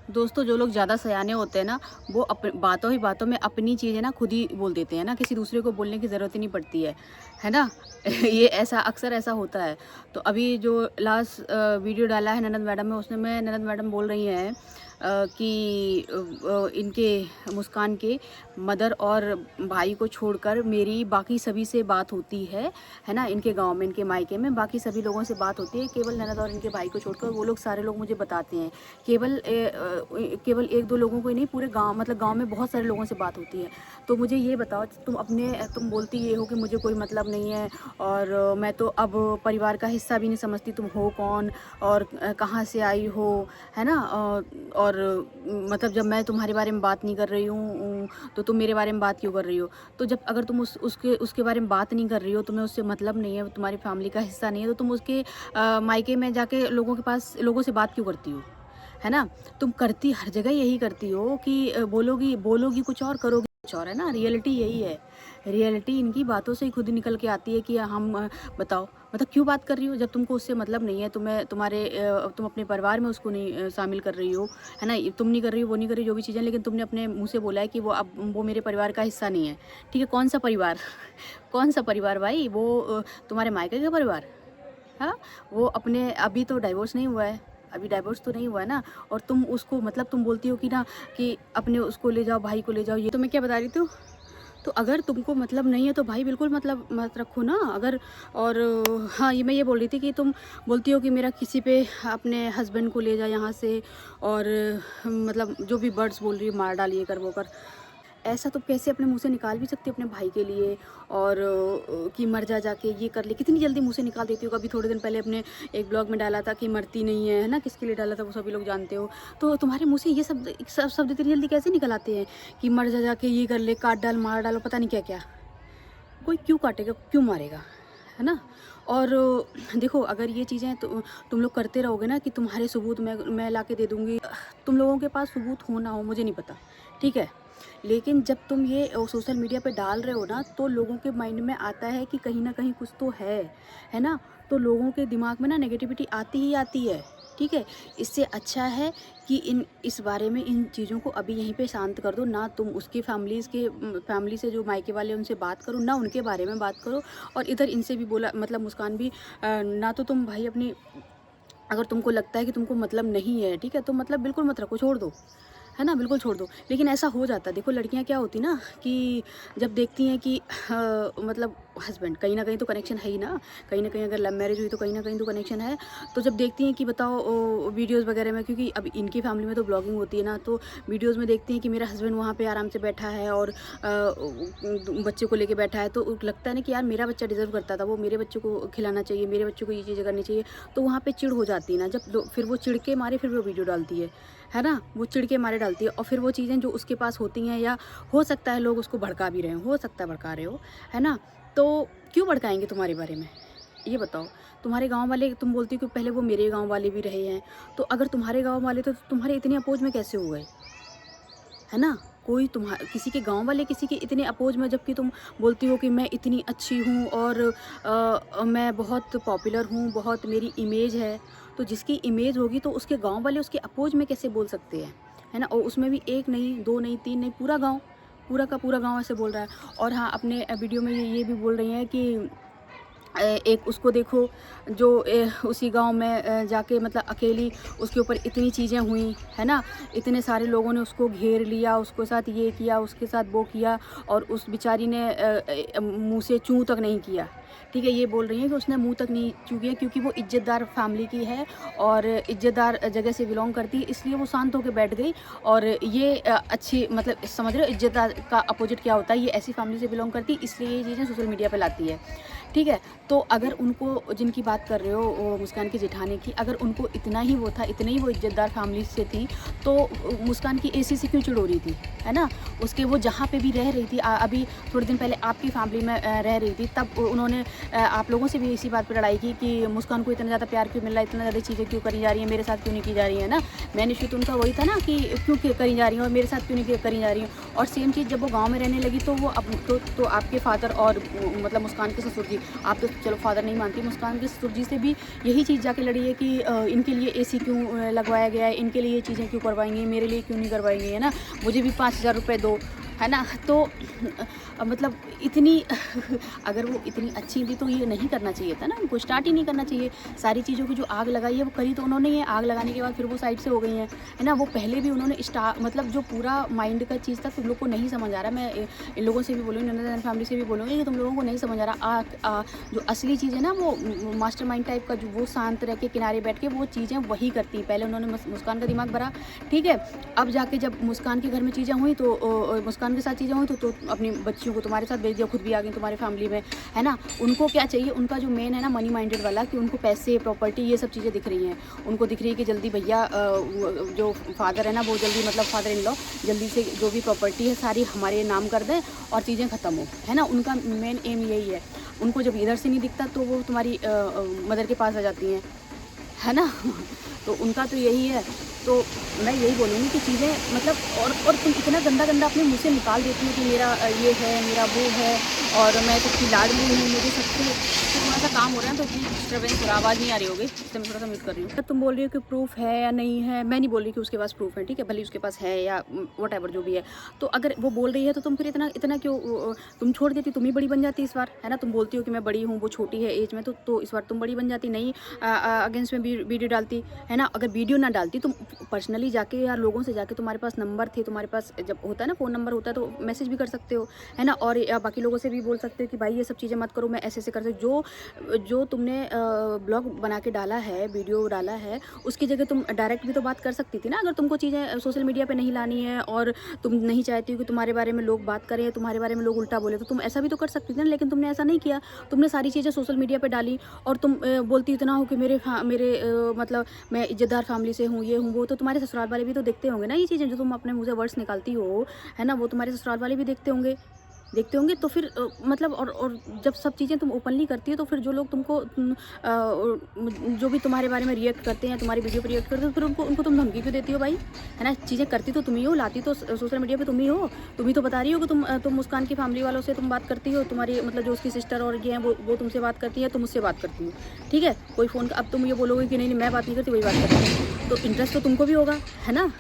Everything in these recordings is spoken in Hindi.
दोस्तों, जो लोग ज़्यादा सयाने होते हैं ना, वो बातों ही बातों में अपनी चीज़ें ना खुद ही बोल देते हैं ना, किसी दूसरे को बोलने की ज़रूरत ही नहीं पड़ती है ना? ये ऐसा अक्सर ऐसा होता है। तो अभी जो लास्ट वीडियो डाला है ननद मैडम में, उसमें ननद मैडम बोल रही हैं कि इनके मुस्कान के मदर और भाई को छोड़कर मेरी बाकी सभी से बात होती है ना? इनके गाँव में, इनके मायके में बाकी सभी लोगों से बात होती है, केवल ननद और इनके भाई को छोड़कर वो लोग सारे लोग मुझे बताते हैं। केवल 1-2 लोगों को ही नहीं, पूरे गाँव मतलब गाँव में बहुत सारे लोगों से बात होती है। तो मुझे ये बताओ, तुम बोलती ये हो कि मुझे कोई मतलब नहीं है और मैं तो अब परिवार का हिस्सा भी नहीं समझती, तुम हो कौन और कहाँ से आई हो, है ना? और मतलब जब मैं तुम्हारे बारे में बात नहीं कर रही हूँ, तो तुम मेरे बारे में बात क्यों कर रही हो? तो जब अगर तुम उसके बारे में बात नहीं कर रही हो, तुम्हें उससे मतलब नहीं है, तुम्हारी फैमिली का हिस्सा नहीं है, तो तुम उसके मायके में जाके लोगों से बात क्यों करती हो? है ना? तुम करती हर जगह यही करती हो कि बोलोगी बोलोगी कुछ और, करोगी कुछ और, है ना? रियलिटी यही है। रियलिटी इनकी बातों से ही खुद निकल के आती है कि बताओ, मतलब क्यों बात कर रही हो जब तुमको उससे मतलब नहीं है, तुम अपने परिवार में उसको नहीं शामिल कर रही हो, है ना? ये तुम नहीं कर रही हो, वो नहीं कर रही, जो भी चीज़ें, लेकिन तुमने अपने मुँह से बोला है कि वो मेरे परिवार का हिस्सा नहीं है। ठीक है, कौन-सा परिवार? कौन-सा परिवार भाई? वो तुम्हारे मायके का परिवार? हाँ, वो अपने अभी तो डाइवोर्स नहीं हुआ है, अभी डाइवोर्स तो नहीं हुआ है ना, और तुम उसको मतलब तुम बोलती हो कि ना कि अपने उसको ले जाओ, भाई को ले जाओ, ये तो मैं क्या बता रही थी? तो अगर तुमको मतलब नहीं है तो भाई बिल्कुल मतलब मत रखो ना अगर। और हाँ, ये मैं ये बोल रही थी कि तुम बोलती हो कि मेरा किसी पे अपने हस्बैंड को ले जा यहाँ से, और मतलब जो भी वर्ड्स बोल रही हो, मार डाल, ये कर वो कर। ऐसा तो कैसे अपने मुँह से निकाल भी सकती हो अपने भाई के लिए, और कि मर जा जाके, ये कर ले, कितनी जल्दी मुँह से निकाल देती हो। अभी थोड़े दिन पहले अपने एक ब्लॉग में डाला था कि मरती नहीं है ना? किसके लिए डाला था वो सभी लोग जानते हो। तो तुम्हारे मुँह से ये शब्द इतनी जल्दी कैसे निकल आते हैं कि मर जा जाके, ये कर ले, काट डाल, मार डालो, पता नहीं क्या-क्या। कोई क्यों काटेगा, क्यों मारेगा, है ना? और देखो, अगर ये चीज़ें तो तुम लोग करते रहोगे ना कि तुम्हारे सबूत मैं ला के दे दूँगी, तुम लोगों के पास सबूत हो ना हो मुझे नहीं पता, ठीक है? लेकिन जब तुम ये सोशल मीडिया पे डाल रहे हो ना, तो लोगों के माइंड में आता है कि कहीं न कहीं कुछ तो है ना? तो लोगों के दिमाग में ना नेगेटिविटी आती ही आती है, ठीक है? इससे अच्छा है कि इस बारे में, इन चीज़ों को अभी यहीं पे शांत कर दो, ना तुम उसकी फैमिली से जो मायके वाले हैं उनसे बात करो, ना उनके बारे में बात करो, और इधर इनसे भी बोला मतलब मुस्कान भी ना तो तुम भाई अपनी, अगर तुमको लगता है कि तुमको मतलब नहीं है, ठीक है? तो मतलब बिल्कुल मत रखो, छोड़ दो। है ना? बिल्कुल छोड़ दो। लेकिन ऐसा हो जाता है, देखो लड़कियाँ क्या होती ना कि जब देखती हैं कि मतलब हस्बैंड, कहीं न कहीं तो कनेक्शन है ही ना, कहीं न कहीं अगर लव मैरिज हुई तो कहीं न कहीं तो कनेक्शन है। तो जब देखती हैं कि बताओ वीडियोज़ वगैरह में, क्योंकि अब इनकी फैमिली में तो ब्लॉगिंग होती है ना, तो वीडियोज़ में देखती हैं कि मेरा हस्बैंड वहाँ पे आराम से बैठा है और बच्चे को लेके बैठा है, तो लगता है ना कि यार मेरा बच्चा डिज़र्व करता था, वो मेरे बच्चे को खिलाना चाहिए, मेरे बच्चे को ये चीज़ें करनी चाहिए। तो वहाँ पे चिढ़ हो जाती है ना, जब फिर वो चिढ़ के मारे फिर वो वीडियो डालती है ना? वो चिढ़ के मारे डालती है, और फिर वो चीज़ें जो उसके पास होती हैं, या हो सकता है लोग उसको भड़का भी रहे हों, हो सकता है भड़का रहे हो, है ना? तो क्यों भड़काएँगे तुम्हारे बारे में? ये बताओ। तुम्हारे गाँव वाले, तुम बोलती हो कि पहले वो मेरे गाँव वाले भी रहे हैं, तो अगर तुम्हारे गाँव वाले, तो तुम्हारे इतने अपोज़ में कैसे हो गए? है ना? कोई किसी के गाँव वाले किसी के इतने अपोज़ में, जबकि तुम बोलती हो कि मैं इतनी अच्छी हूँ और मैं बहुत पॉपुलर हूँ, बहुत मेरी इमेज है। तो जिसकी इमेज होगी तो उसके गाँव वाले उसके अपोज़ में कैसे बोल सकते हैं? है ना? और उसमें भी 1 नहीं, 2 नहीं, 3 नहीं, पूरा गाँव, पूरा का पूरा गाँव ऐसे बोल रहा है। और हाँ, अपने वीडियो में ये भी बोल रही हैं कि एक उसको देखो जो उसी गाँव में जाके मतलब अकेली, उसके ऊपर इतनी चीज़ें हुई, है ना? इतने सारे लोगों ने उसको घेर लिया, उसके साथ ये किया, उसके साथ वो किया, और उस बेचारी ने मुँह से चूँ तक नहीं किया। ठीक है? ये बोल रही हैं कि उसने मुँह तक नहीं चूँ किया, क्योंकि वो इज़्ज़तदार फैमिली की है और इज़्ज़तदार जगह से बिलॉन्ग करती है, इसलिए वो शांत होके बैठ गई। और ये अच्छी मतलब समझ रहे हो इज़्ज़तदार का अपोज़िट क्या होता है? ये ऐसी फैमिली से बिलॉन्ग करती है, इसलिए ये चीज़ें सोशल मीडिया पे लाती है। ठीक है? तो अगर उनको, जिनकी बात कर रहे हो मुस्कान की जेठानी की, अगर उनको इतना ही वो था, इतने ही वो इज़्ज़तदार फैमिली से थी, तो मुस्कान की एसी से क्यों चिढ़ हो रही थी? है ना? उसके वो जहाँ पे भी रह रही थी, अभी थोड़े दिन पहले आपकी फैमिली में रह रही थी, तब उन्होंने उन्होंने आप लोगों से भी इसी बात पे लड़ाई की कि मुस्कान को इतना ज़्यादा प्यार क्यों मिल रहा है, इतना ज़्यादा चीज़ें क्यों करी जा रही हैं, मेरे साथ क्यों नहीं की जा रही है ना। मेन इश्यू तो उनका वही था ना कि क्यों करी जा रही हैं और मेरे साथ क्यों नहीं करी जा रही हैं। और सेम चीज़ जब वो गाँव में रहने लगी तो वो तो आपके फादर और मतलब मुस्कान के ससुर जी, आप तो चलो फादर नहीं मानती, मुस्कान के ससुर जी से भी यही चीज़ जाके लड़ी है कि इनके लिए एसी क्यों लगवाया गया है, इनके लिए ये चीज़ें क्यों करवाएंगे, मेरे लिए क्यों नहीं करवाएंगे, है ना, मुझे भी 5,000 रुपये दो, है ना। तो मतलब इतनी अगर वो इतनी अच्छी थी तो ये नहीं करना चाहिए था ना, उनको स्टार्ट ही नहीं करना चाहिए। सारी चीज़ों की जो आग लगाई है वो करी तो उन्होंने ही है, आग लगाने के बाद फिर वो साइड से हो गई हैं, है ना। वो पहले भी उन्होंने मतलब जो पूरा माइंड का चीज़ था तुम लोग को नहीं समझ आ रहा। मैं इन लोगों से भी बोलूँगी, नंदन फैमिली से भी बोलूँगी कि तुम लोगों को नहीं समझ आ रहा। जो असली चीज़ है ना वो मास्टरमाइंड टाइप का, जो वो शांत रह के किनारे बैठ के वो चीज़ें वही करती हैं। पहले उन्होंने मुस्कान का दिमाग भरा, ठीक है। अब जाके जब मुस्कान के घर में चीज़ें हुई तो मुस्कान के साथ चीज़ें हुई तो अपनी बच्चियों को तुम्हारे साथ भेज दिया, खुद भी आ गई तुम्हारी फैमिली में, है ना। उनको क्या चाहिए, उनका जो मेन है ना मनी माइंडेड वाला, कि उनको पैसे, प्रॉपर्टी, ये सब चीज़ें दिख रही हैं। उनको दिख रही है कि जल्दी भैया जो फादर है ना वो जल्दी, मतलब फादर इन लॉ जल्दी से जो भी प्रॉपर्टी है सारी हमारे नाम कर दें और चीज़ें ख़त्म हो, है ना। उनका मेन एम यही है। उनको जब इधर से नहीं दिखता तो वो तुम्हारी मदर के पास आ जाती हैं, है ना। तो उनका तो यही है। तो मैं यही बोलूँगी कि चीज़ें मतलब और तुम इतना गंदा अपने मुँह से निकाल देती हो कि मेरा ये है, मेरा वो है और मैं सबकी लाडली हूँ, मुझे सबसे थोड़ा सा काम हो रहा है तो इतनी डिस्टर्बेंस हो रहा, आवाज़ नहीं आ रही होगी इसलिए मैं थोड़ा सा म्यूट कर रही हूँ। तुम बोल रही हो कि प्रूफ है या नहीं है, मैं नहीं बोल रही कि उसके पास प्रूफ है, ठीक है, भले उसके पास है या व्हाटएवर जो भी है। तो अगर वो बोल रही है तो तुम फिर इतना क्यों तुम छोड़ देती, तुम ही बड़ी बन जाती इस बार, है ना। तुम बोलती हो कि मैं बड़ी हूँ, वो छोटी है एज में, तो इस बार तुम बड़ी बन जाती, नहीं अगेंस्ट में वीडियो डालती, है ना। अगर वीडियो ना डालती तुम पर्सनली जाके या लोगों से जाके, तुम्हारे पास नंबर थे, तुम्हारे पास जब होता है ना फ़ोन नंबर होता है तो मैसेज भी कर सकते हो, है ना। और या बाकी लोगों से भी बोल सकते हो कि भाई ये सब चीज़ें मत करो, मैं ऐसे कर सकती। जो तुमने ब्लॉग बना के डाला है, वीडियो डाला है, उसकी जगह तुम डायरेक्ट भी तो बात कर सकती थी ना। अगर तुमको चीज़ें सोशल मीडिया पे नहीं लानी है और तुम नहीं चाहती हो कि तुम्हारे बारे में लोग बात करें, तुम्हारे बारे में लोग उल्टा बोले, तो तुम ऐसा भी तो कर सकती थी ना। लेकिन तुमने ऐसा नहीं किया, तुमने सारी चीज़ें सोशल मीडिया पे डाली और तुम बोलती इतना हो कि मेरे मतलब मैं इज्जतदार फैमिली से हूँ, ये हूँ वो। तो तुम्हारे ससुराल वाले भी तो देखते होंगे ना ये चीज़ें, जो तुम अपने मुँह से वर्ड्स निकालती हो, है ना, वो तुम्हारे ससुराल वाले भी देखते होंगे। तो फिर मतलब और जब सब चीज़ें तुम ओपनली करती हो तो फिर जो लोग तुमको जो भी तुम्हारे बारे में रिएक्ट करते हैं, तुम्हारी वीडियो पर रिएक्ट करते हो, फिर उनको तुम धमकी क्यों देती हो भाई, है ना। चीज़ें करती तो तुम ही हो, लाती तो सोशल मीडिया पे तुम ही हो। तुम ही तो बता रही हो कि तुम मुस्कान की फैमिली वालों से तुम बात करती हो, तुम्हारी मतलब जो उसकी सिस्टर और ये हैं वो तुमसे बात करती है, तुम मुझसे बात करती हो, ठीक है। कोई फ़ोन, अब तुम ये बोलोगे कि नहीं मैं बात नहीं करती, वही बात करती है, तो इंटरेस्ट तो तुमको भी होगा, है ना।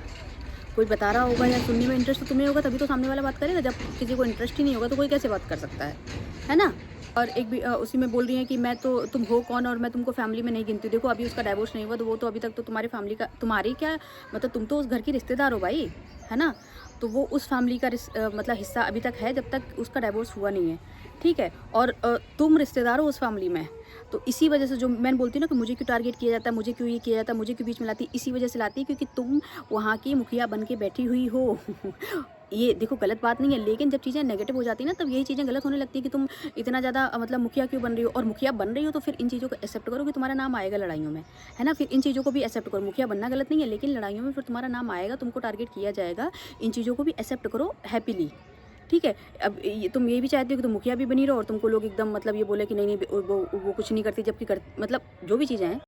कोई बता रहा होगा या सुनने में इंटरेस्ट तो तुम्हें होगा, तभी तो सामने वाला बात करेगा। जब किसी को इंटरेस्ट ही नहीं होगा तो कोई कैसे बात कर सकता है ना। और एक भी उसी में बोल रही हैं कि तुम हो कौन और मैं तुमको फैमिली में नहीं गिनती। देखो अभी उसका डाइवोर्स नहीं हुआ तो वो तो अभी तक तो तुम्हारी फैमिली का, तुम्हारी क्या मतलब, तुम तो उस घर की रिश्तेदार हो भाई, है ना। तो वो उस फैमिली का मतलब हिस्सा अभी तक है जब तक उसका डाइवोर्स हुआ नहीं है, ठीक है। और तुम रिश्तेदार हो उस फैमिली में। तो इसी वजह से जो मैंने बोलती हूँ ना कि मुझे क्यों टारगेट किया जाता है, मुझे क्यों ये किया जाता है, मुझे क्यों बीच में लाती, इसी वजह से लाती है क्योंकि तुम वहाँ की मुखिया बन के बैठी हुई हो। ये देखो गलत बात नहीं है, लेकिन जब चीज़ें नेगेटिव हो जाती है ना तब यही चीज़ें गलत होने लगती है कि तुम इतना ज़्यादा मतलब मुखिया क्यों बन रही हो। और मुखिया बन रही हो तो फिर इन चीज़ों को एक्सेप्ट करो कि तुम्हारा नाम आएगा लड़ाइयों में, है ना। फिर इन चीज़ों को भी एक्सेप्ट करो। मुखिया बनना गलत नहीं है, लेकिन लड़ाइयों में फिर तुम्हारा नाम आएगा, तुमको टारगेट किया जाएगा। इन चीज़ों को भी एक्सेप्ट करो हैप्पीली, ठीक है। अब तुम ये भी चाहते हो कि तुम मुखिया भी बनी रहो और तुमको लोग एकदम मतलब ये बोले कि नहीं वो कुछ नहीं करती, जबकि मतलब जो भी चीज़ें हैं